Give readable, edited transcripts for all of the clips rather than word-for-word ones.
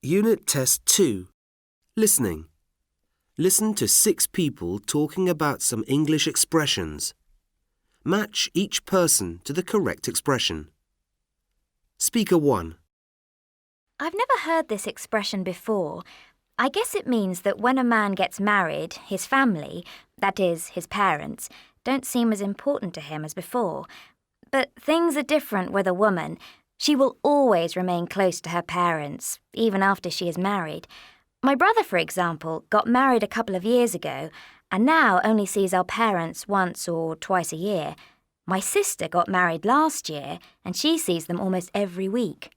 Unit Test 2. Listening. Listen to 6 people talking about some English expressions. Match each person to the correct expression. Speaker 1. I've never heard this expression before. I guess it means that when a man gets married, his family, that is, his parents, don't seem as important to him as before. But things are different with a woman. She will always remain close to her parents, even after she is married. My brother, for example, got married a couple of years ago and now only sees our parents once or twice a year. My sister got married last year and she sees them almost every week.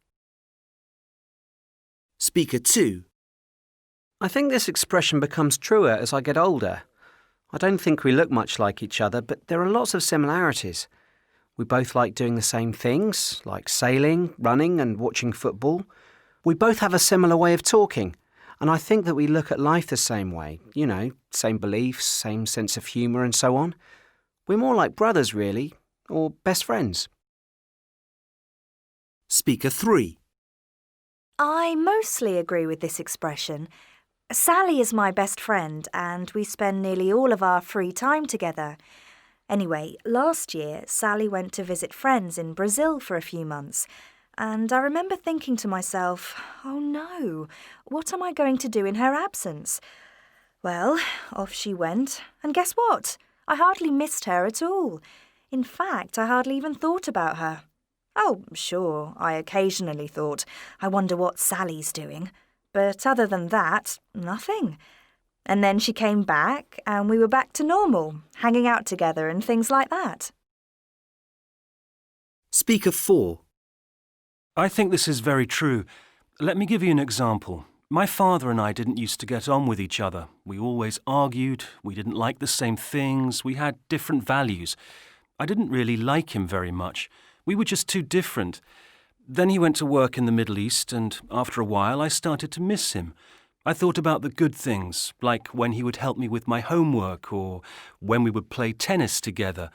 Speaker 2. I think this expression becomes truer as I get older. I don't think we look much like each other, but there are lots of similarities. We both like doing the same things, like sailing, running and watching football. We both have a similar way of talking, and I think that we look at life the same way. You know, same beliefs, same sense of humour and so on. We're more like brothers, really, or best friends. Speaker 3. I mostly agree with this expression. Sally is my best friend and we spend nearly all of our free time together. Anyway, last year Sally went to visit friends in Brazil for a few months and I remember thinking to myself, oh no, what am I going to do in her absence? Well, off she went and guess what? I hardly missed her at all. In fact, I hardly even thought about her. Oh, sure, I occasionally thought, I wonder what Sally's doing. But other than that, nothing. And then she came back and we were back to normal, hanging out together and things like that. Speaker 4. I think this is very true. Let me give you an example. My father and I didn't used to get on with each other. We always argued, we didn't like the same things, we had different values. I didn't really like him very much. We were just too different. Then he went to work in the Middle East and after a while I started to miss him. I thought about the good things, like when he would help me with my homework or when we would play tennis together,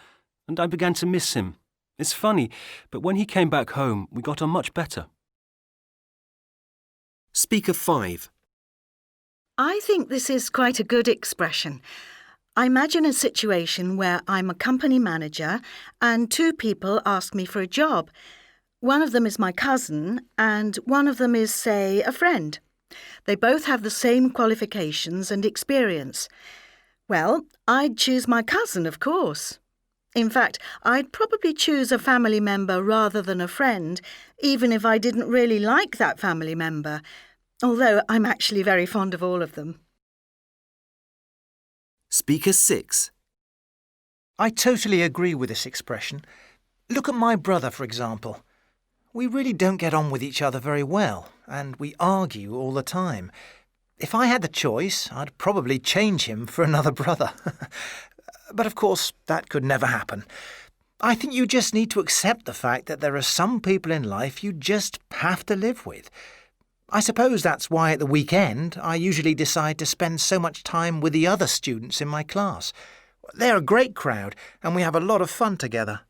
and I began to miss him. It's funny, but when he came back home, we got on much better. Speaker 5. I think this is quite a good expression. I imagine a situation where I'm a company manager and 2 people ask me for a job. One of them is my cousin and one of them is, say, a friend. They both have the same qualifications and experience. Well, I'd choose my cousin, of course. In fact, I'd probably choose a family member rather than a friend, even if I didn't really like that family member, although I'm actually very fond of all of them. Speaker 6. I totally agree with this expression. Look at my brother, for example. We really don't get on with each other very well, and we argue all the time. If I had the choice, I'd probably change him for another brother. But of course, that could never happen. I think you just need to accept the fact that there are some people in life you just have to live with. I suppose that's why at the weekend I usually decide to spend so much time with the other students in my class. They're a great crowd, and we have a lot of fun together.